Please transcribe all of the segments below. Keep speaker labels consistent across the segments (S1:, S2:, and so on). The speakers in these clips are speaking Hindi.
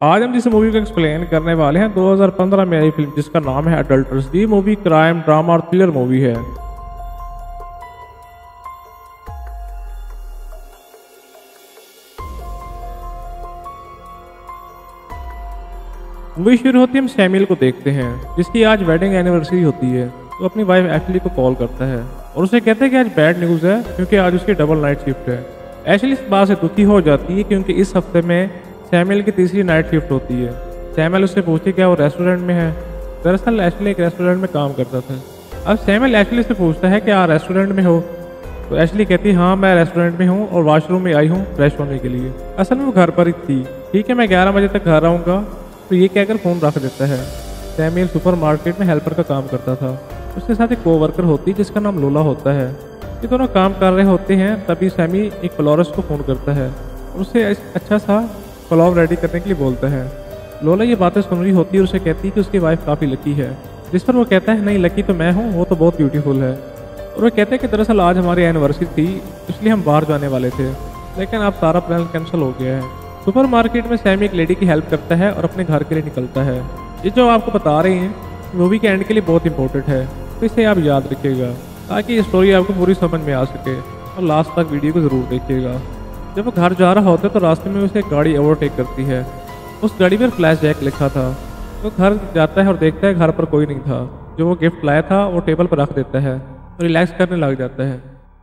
S1: आज हम जिस मूवी को एक्सप्लेन करने वाले हैं 2015 में आई फिल्म जिसका नाम है अडल्टर्स। ये मूवी क्राइम ड्रामा और थ्रिलर मूवी है। मूवी शुरू होती है, हम सैमुअल को देखते हैं जिसकी आज वेडिंग एनिवर्सरी होती है। तो अपनी वाइफ एशली को कॉल करता है और उसे कहते हैं कि आज बैड न्यूज़ है क्योंकि आज उसकी डबल नाइट शिफ्ट है। एशली इस बात से दुखी हो जाती है क्योंकि इस हफ्ते में सैमुअल की तीसरी नाइट शिफ्ट होती है। सैमुअल उससे पूछती क्या वो रेस्टोरेंट में है। दरअसल एशली एक रेस्टोरेंट में काम करता था। अब सैमुअल एशली से पूछता है कि आप रेस्टोरेंट में हो। तो एशली कहती है हाँ मैं रेस्टोरेंट में हूँ और वॉशरूम में आई हूँ फ्रेश होने के लिए। असल में वो घर पर ही थी। ठीक है मैं 11 बजे तक घर आऊँगा। तो ये कहकर फ़ोन रख देता है। सैमुअल सुपरमार्केट में हेल्पर का काम करता था। उसके साथ एक कोवर्कर होती है जिसका नाम लोला होता है। ये दोनों काम कर रहे होते हैं तभी सैमी एक फ्लोरिस्ट को फ़ोन करता है और उससे अच्छा सा फ्लावर रेडी करने के लिए बोलता है। लोला ये बातें सुन रही होती है और उसे कहती है कि उसकी वाइफ काफ़ी लकी है। जिस पर वो कहता है नहीं लकी तो मैं हूँ, वो तो बहुत ब्यूटीफुल है। और वो कहते हैं कि दरअसल आज हमारी एनिवर्सरी थी इसलिए हम बाहर जाने वाले थे लेकिन अब सारा प्लान कैंसिल हो गया है। सुपरमार्केट में सैमी एक लेडी की हेल्प करता है और अपने घर के लिए निकलता है। ये जो आपको बता रहे हैं मूवी के एंड के लिए बहुत इंपॉर्टेंट है तो इसे आप याद रखिएगा ताकि ये स्टोरी आपको पूरी समझ में आ सके और लास्ट तक वीडियो को ज़रूर देखिएगा। जब वो घर जा रहा होता है तो रास्ते में उसे एक गाड़ी ओवरटेक करती है। उस गाड़ी पर फ्लैश जैक लिखा था। तो घर जाता है और देखता है घर पर कोई नहीं था। जो वो गिफ्ट लाया था वो टेबल पर रख देता है और रिलैक्स करने लग जाता है।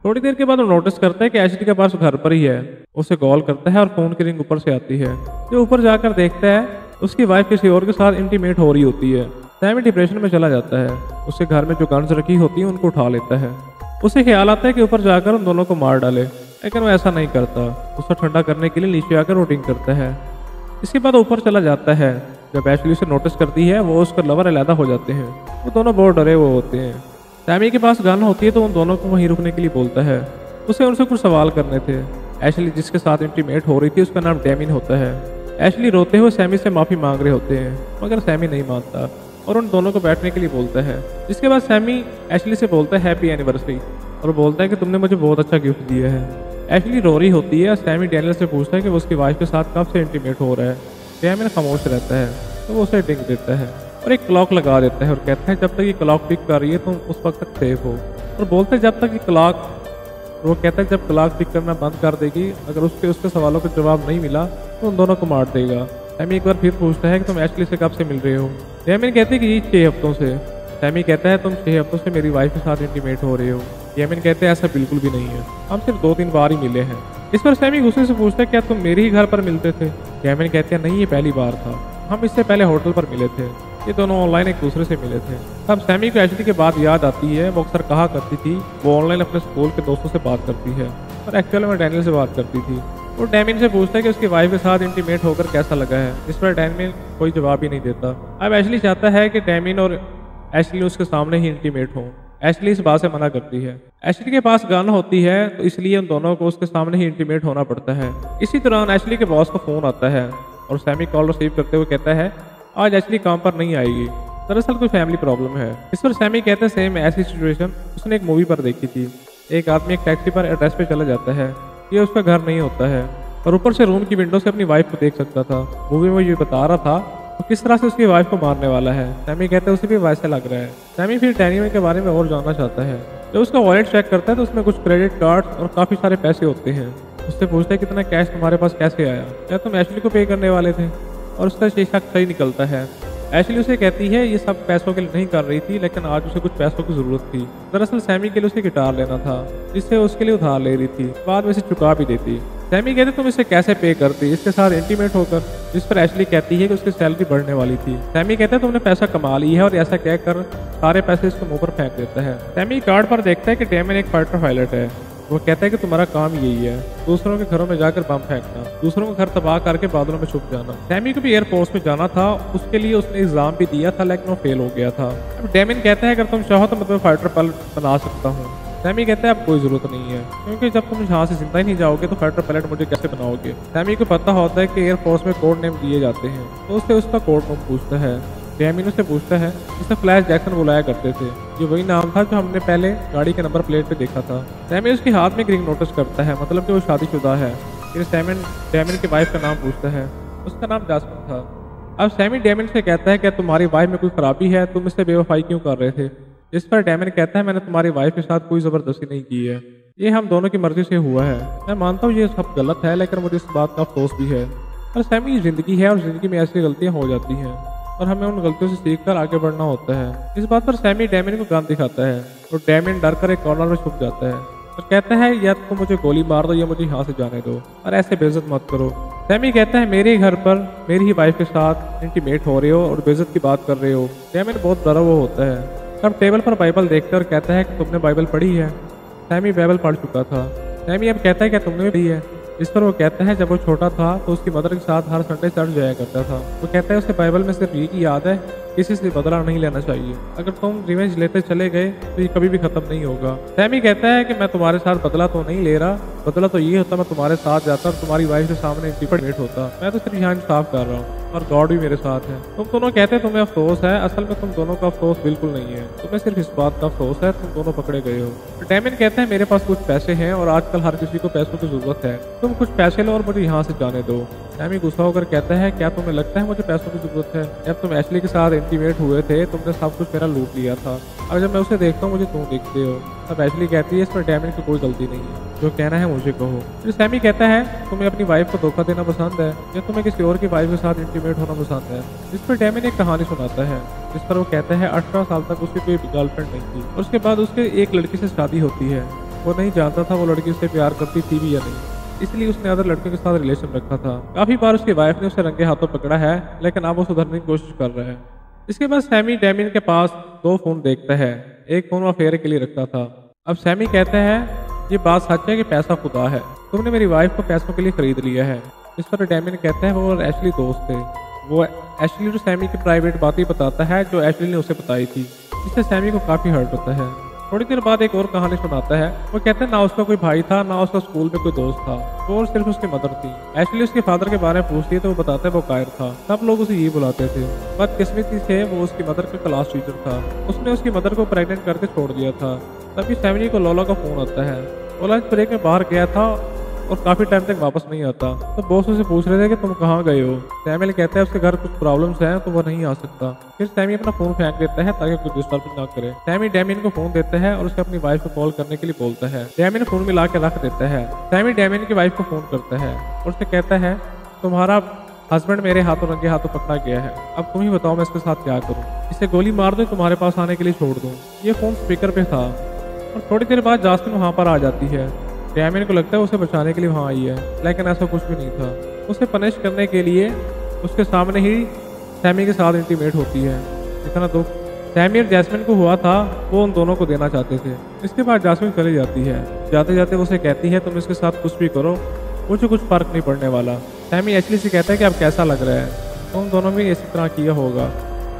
S1: थोड़ी देर के बाद वो नोटिस करता है कि एशली के पास घर पर ही है। उसे कॉल करता है और फ़ोन की रिंग ऊपर से आती है। जो ऊपर जाकर देखता है उसकी वाइफ किसी और के साथ इंटीमेट हो रही होती है। सैमी डिप्रेशन में चला जाता है। उसके घर में जो गन्स रखी होती है उनको उठा लेता है। उसे ख्याल आता है कि ऊपर जाकर उन दोनों को मार डाले लेकिन वो ऐसा नहीं करता। उसे ठंडा करने के लिए नीचे आकर वोटिंग करता है। इसके बाद ऊपर चला जाता है। जब एशली उसे नोटिस करती है वो उसका लवर अलहदा हो जाते हैं। वो दोनों बहुत डरे हुए होते हैं। सैमी के पास गन होती है तो उन दोनों को वहीं रुकने के लिए बोलता है। उसे उनसे कुछ सवाल करने थे। एशली जिसके साथ इंटीमेट हो रही थी उसका नाम डेमिन होता है। एशली रोते हुए सैमी से माफ़ी मांग रहे होते हैं मगर सैमी नहीं मानता और उन दोनों को बैठने के लिए बोलता है। जिसके बाद सैमी एशली से बोलता है हैप्पी एनिवर्सरी और बोलता है कि तुमने मुझे बहुत अच्छा गिफ्ट दिया है। एशली रो रही होती है। सैमी डैनियल से पूछता है कि वो उसकी वाइफ के साथ कब से इंटीमेट हो रहा है। डैनियल खामोश रहता है तो वो उसे ड्रिंक देता है और एक क्लॉक लगा देता है और कहता है जब तक ये क्लॉक टिक कर रही है तुम उस वक्त तक सेफ हो। और बोलते हैं जब तक ये क्लॉक वो कहता है जब क्लॉक टिक करना बंद कर देगी अगर उसके सवालों का जवाब नहीं मिला तो उन दोनों को मार देगा। सैमी एक बार फिर पूछता है कि तुम एशली से कब से मिल रहे हो। डेमिन कहते हैं कि ये 6 हफ्तों से। सैमी कहता है तुम 6 हफ्तों से मेरी वाइफ के साथ इंटीमेट हो रहे हो। डेमिन कहते हैं ऐसा बिल्कुल भी नहीं है, हम सिर्फ 2-3 बार ही मिले हैं। इस पर सैमी गुस्से से पूछता है क्या तुम मेरे ही घर पर मिलते थे। डेमिन कहते हैं नहीं ये पहली बार था, हम इससे पहले होटल पर मिले थे। ये दोनों ऑनलाइन एक दूसरे से मिले थे। तब सैमी को एशली के बाद याद आती है वो अक्सर कहा करती थी वो ऑनलाइन अपने स्कूल के दोस्तों से बात करती है और एक्चुअल में डैनियल से बात करती थी। वो डेमिन से पूछता है कि उसकी वाइफ के साथ इंटीमेट होकर कैसा लगा है। इस पर डेमिन कोई जवाब ही नहीं देता। अब एशली चाहता है कि डेमिन और एशली उसके सामने ही इंटीमेट हों। एशली इस बात से मना करती है। एशली के पास गन होती है तो इसलिए उन दोनों को उसके सामने ही इंटीमेट होना पड़ता है। इसी दौरान एशली के बॉस का फ़ोन आता है और सैमी कॉल रिसीव करते हुए कहता है आज एशली काम पर नहीं आएगी, दरअसल कोई फैमिली प्रॉब्लम है। इस पर सैमी कहते हैं सेम ऐसी सिचुएशन उसने एक मूवी पर देखी थी। एक आदमी एक टैक्सी पर एड्रेस पे चला जाता है। ये उसका घर नहीं होता है और ऊपर से रूम की विंडो से अपनी वाइफ को देख सकता था। मूवी में ये बता रहा था तो किस तरह से उसकी वाइफ को मारने वाला है। सैमी कहता है उसे भी वैसा लग रहा है। सैमी फिर डैनियल के बारे में और जानना चाहता है। जब उसका वॉलेट चेक करता है तो उसमें कुछ क्रेडिट कार्ड और काफ़ी सारे पैसे होते हैं। उससे पूछता है कितना कैश तुम्हारे पास कैसे आया, क्या तुम एशली को पे करने वाले थे। और उसका शीशा सही निकलता है। एशली उसे कहती है ये सब पैसों के लिए नहीं कर रही थी लेकिन आज उसे कुछ पैसों की ज़रूरत थी। दरअसल सैमी के लिए उसे गिटार लेना था जिससे उसके लिए उधार ले रही थी, बाद में इसे चुका भी देती। सैमी कहते तुम इसे कैसे पे करती इसके साथ इंटीमेट होकर। जिस पर एशली कहती है कि उसकी सैलरी बढ़ने वाली थी। सैमी कहते हैं तुमने पैसा कमा लिया है और ऐसा कहकर सारे पैसे इसके मुंह पर फेंक देता है। सैमी कार्ड पर देखता है कि डेमिन एक फाइटर पायलट है। वो कहता है कि तुम्हारा काम यही है दूसरों के घरों में जाकर बम फेंकना, दूसरों का घर तबाह करके बादलों में छुप जाना। सैमी को भी एयरफोर्स में जाना था, उसके लिए उसने एग्जाम भी दिया था लेकिन वो फेल हो गया था। अब डेमिन कहता है अगर तुम चाहो तो मैं तुम्हें फाइटर पायलट बना सकता हूँ। सैमी कहता है अब कोई ज़रूरत नहीं है क्योंकि जब तुम यहाँ से जिंदा ही नहीं जाओगे तो फाइटर पायलट मुझे कैसे बनाओगे। सैमी को पता होता है कि एयरफोर्स में कोड नेम दिए जाते हैं तो उससे उसका कोड नेम पूछता है। डेमिन से पूछता है जिसे फ्लैश जैक्सन बुलाया करते थे। ये वही नाम था जो हमने पहले गाड़ी के नंबर प्लेट पे देखा था। डेमिन उसके हाथ में एक रिंग नोटिस करता है, मतलब कि वो शादीशुदा है। फिर डेमिन की वाइफ का नाम पूछता है। उसका नाम जास्मिन था। अब सैमी डेमिन से कहता है कि तुम्हारी वाइफ में कोई खराबी है, तुम इससे बेवफाई क्यों कर रहे थे। इस पर डेमिन कहता है मैंने तुम्हारी वाइफ के साथ कोई ज़बरदस्ती नहीं की है, ये हम दोनों की मर्जी से हुआ है। मैं मानता हूँ ये सब गलत है, लेकिन मुझे इस बात का अफसोस भी है। पर सैमी ज़िंदगी है और ज़िंदगी में ऐसी गलतियाँ हो जाती हैं और हमें उन गलतियों से सीखकर आगे बढ़ना होता है। इस बात पर सैमी डेमिन को गन दिखाता है और डेमिन डर कर एक कॉर्नर में छुप जाता है और कहता है या तो मुझे गोली मार दो या मुझे यहाँ से जाने दो और ऐसे बेइज्जत मत करो। सैमी कहता है मेरे घर पर मेरी ही वाइफ के साथ इंटीमेट हो रहे हो और बेइज्जत की बात कर रहे हो। डेमिन बहुत डरा हुआ होता है। तब टेबल पर बाइबल देखकर कहता है कि तुमने बाइबल पढ़ी है। सैमी बाइबल पढ़ चुका था। सैमी अब कहता है कि तुमने भी पढ़ी है। इस पर वो कहता है जब वो छोटा था तो उसकी मदर के साथ हर संडे चर्च जाया करता था। वो कहता है उसे बाइबल में सिर्फ ये की याद है किसी से बदला नहीं लेना चाहिए। अगर तुम रिवेंज लेते चले गए तो ये कभी भी खत्म नहीं होगा। सैमी कहता है कि मैं तुम्हारे साथ बदला तो नहीं ले रहा, बदला तो ये होता मैं तुम्हारे साथ जाता और तुम्हारी वाइफ के सामने इंटीमेट होता। मैं तो सिर्फ यहाँ इंसाफ कर रहा हूँ और गॉड भी मेरे साथ है। तुम दोनों कहते तुम्हें अफसोस है, असल में तुम दोनों का अफसोस बिल्कुल नहीं है। तुम्हें सिर्फ इस बात का अफसोस है तुम दोनों पकड़े गए हो। डेमिन कहता है मेरे पास कुछ पैसे हैं और आजकल हर किसी को पैसों की जरूरत है, तुम कुछ पैसे लो और मुझे यहाँ से जाने दो। सैमी गुस्सा होकर कहता है क्या तुम्हें लगता है मुझे पैसों की जरूरत है? जब तुम एशली के साथ इंटीमेट हुए थे तुमने सब कुछ मेरा लूट लिया था और जब मैं उसे देखता हूँ मुझे तुम दिखते हो। तब एशली कहती है इस पर डेमिन की कोई गलती नहीं है, जो कहना है मुझे कहो। फिर सैमी कहता है तुम्हें अपनी वाइफ को धोखा देना पसंद है या तुम्हें किसी और की वाइफ के साथ इंटीमेट होना पसंद है। इस पर डेमिन एक कहानी सुनाता है जिस पर वो कहता है 18 साल तक उसकी कोई गर्लफ्रेंड नहीं थी और उसके बाद उसके एक लड़की से शादी होती है। वो नहीं जानता था वो लड़की उससे प्यार करती थी भी या नहीं, इसलिए उसने अदर लड़कियों के साथ रिलेशन रखा था। काफी बार उसकी वाइफ ने उसे रंगे हाथों पकड़ा है, लेकिन अब वो सुधरने की कोशिश कर रहा है। इसके बाद सैमी डेमिन के पास 2 फोन देखता है। एक फोन वो फेयर के लिए रखता था। अब सैमी कहता है ये बात सच है कि पैसा खुदा है, तुमने मेरी वाइफ को पैसों के लिए खरीद लिया है। इस पर डेमिन कहता है वो और एशली दोस्त थे। वो एशली को सैमी की प्राइवेट बातें बताता है जो एशली ने उसे बताई थी, इससे सैमी को काफी हर्ट होता है। थोड़ी देर बाद एक और कहानी सुनाता है। वो कहते हैं ना उसका कोई भाई था ना उसका स्कूल में कोई दोस्त था, वो और सिर्फ उसकी मदर थी। एशली उसके फादर के बारे में पूछती है तो वो बताता है वो कायर था। सब लोग उसे ये बुलाते थे। बदकिस्मती से वो उसकी मदर का क्लास टीचर था। उसने उसकी मदर को प्रेग्नेंट करके छोड़ दिया था। तभी सैमी को लोला का फोन आता है। वो लंच ब्रेक में बाहर गया था और काफी टाइम तक वापस नहीं आता। तो बॉस उसे पूछ रहे थे कि तुम कहाँ गए हो। सैमुअल कहता है उसके घर कुछ प्रॉब्लम्स हैं तो वो नहीं आ सकता। फिर सैमी अपना फोन फेंक देता है ताकि कोई डिस्टर्ब ना करे। सैमी डेमिन को फोन देता है और उसे अपनी वाइफ को कॉल करने के लिए बोलता है। डेमिन फोन मिला के रख देता है। सैमी डेमिन की वाइफ को फोन करता है और उसे कहता है तुम्हारा हस्बैंड मेरे हाथों रंगे हाथों पकड़ा गया है, अब तुम ही बताओ मैं इसके साथ क्या करूँ। इसे गोली मार दो तुम्हारे पास आने के लिए छोड़ दूँ। ये फोन स्पीकर पे था और थोड़ी देर बाद जास्मिन वहाँ पर आ जाती है। डेमिन को लगता है उसे बचाने के लिए वहाँ आई है, लेकिन ऐसा कुछ भी नहीं था। उसे पनिश करने के लिए उसके सामने ही सैमी के साथ इंटीमेट होती है। इतना दुख सैमी और जैस्मिन को हुआ था वो उन दोनों को देना चाहते थे। इसके बाद जास्मिन चली जाती है। जाते जाते वो उसे कहती है तुम इसके साथ कुछ भी करो मुझे कुछ फर्क नहीं पड़ने वाला। सैमी एशली से कहता है कि अब कैसा लग रहा है, तुम दोनों भी इसी तरह किया होगा।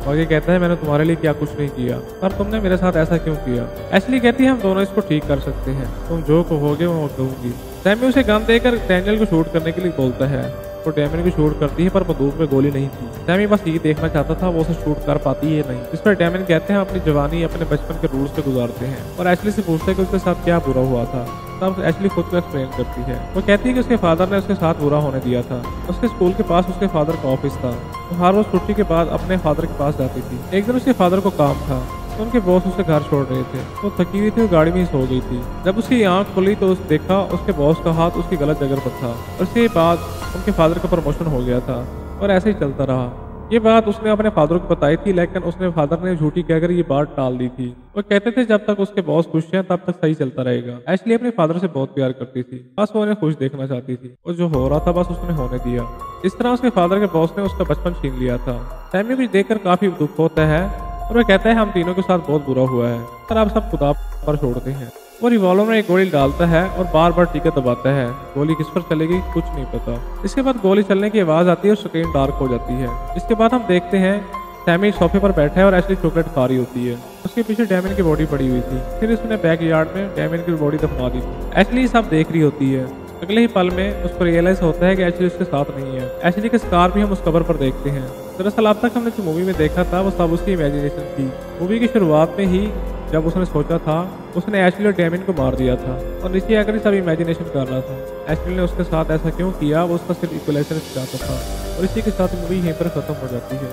S1: और ये कहता है मैंने तुम्हारे लिए क्या कुछ नहीं किया, पर तुमने मेरे साथ ऐसा क्यों किया। एशली कहती है हम दोनों इसको ठीक कर सकते हैं, तुम जो कहोगे मैं वो कहूंगी। सैमी उसे गन देकर डैनियल को शूट करने के लिए बोलता है। वो डेमिन को शूट करती है पर बंदूक में गोली नहीं थी। सैमी बस ये देखना चाहता था वो उसे शूट कर पाती है नहीं। इस पर डेमिन कहते हैं अपनी जवानी अपने बचपन के रूल्स से गुजारते हैं और एशली से पूछते हैं कि उसके साथ क्या बुरा हुआ था। तब एशली खुद को एक्सप्लेन करती है। वो कहती है कि उसके फादर ने उसके साथ बुरा होने दिया था। उसके स्कूल के पास उसके फादर का ऑफिस था। वो हर रोज छुट्टी के बाद अपने फादर के पास जाती थी। एक दिन उसके फादर को काम था तो उनके बॉस उसे घर छोड़ रहे थे। वो थकी हुई थी और गाड़ी में ही सो गई थी। जब उसकी आंख खुली तो उसे देखा उसके बॉस का हाथ उसकी गलत जगह पर था और इसके बाद उनके फादर का प्रमोशन हो गया था और ऐसे ही चलता रहा। ये बात उसने अपने फादर को बताई थी, लेकिन उसने फादर ने झूठी कहकर ये बात टाल दी थी। वो कहते थे जब तक उसके बॉस खुश हैं तब तक सही चलता रहेगा। एशली अपने फादर से बहुत प्यार करती थी, बस वो उन्हें खुश देखना चाहती थी और जो हो रहा था बस उसने होने दिया। इस तरह उसके फादर के बॉस ने उसका बचपन छीन लिया था। सैमी को देखकर काफी दुख होता है और वह कहता है हम तीनों के साथ बहुत बुरा हुआ है पर आप सब खुदा पर छोड़ते हैं। वो रिवॉल्वर में एक गोली डालता है और बार बार टीका दबाता है। गोली किस पर चलेगी कुछ नहीं पता। इसके बाद गोली चलने की आवाज आती है और स्क्रीन डार्क हो जाती है। इसके बाद हम देखते हैं सैमी सोफे पर बैठा है और एशली चॉकलेट खा रही होती है। उसके पीछे डेमिन की बॉडी पड़ी हुई थी। फिर उसने बैक यार्ड में डेमिन की बॉडी दफना दी थी। एशली सब देख रही होती है। अगले ही पल में उसको रियलाइज होता है कि एशली उसके साथ नहीं है। एशली के स्कार भी हम उस कबर पर देखते हैं। दरअसल अब तक हमने जो मूवी में देखा था वो सब उसकी इमेजिनेशन थी। मूवी की शुरुआत में ही जब उसने सोचा था उसने एशली और डेमिन को मार दिया था और ऋषि आकर सब इमेजिनेशन कर रहा था एशली ने उसके साथ ऐसा क्यों किया, वो उसका सिर्फ इक्वलाइजर चाहता था। और इसी के साथ मूवी यहीं पर खत्म हो जाती है।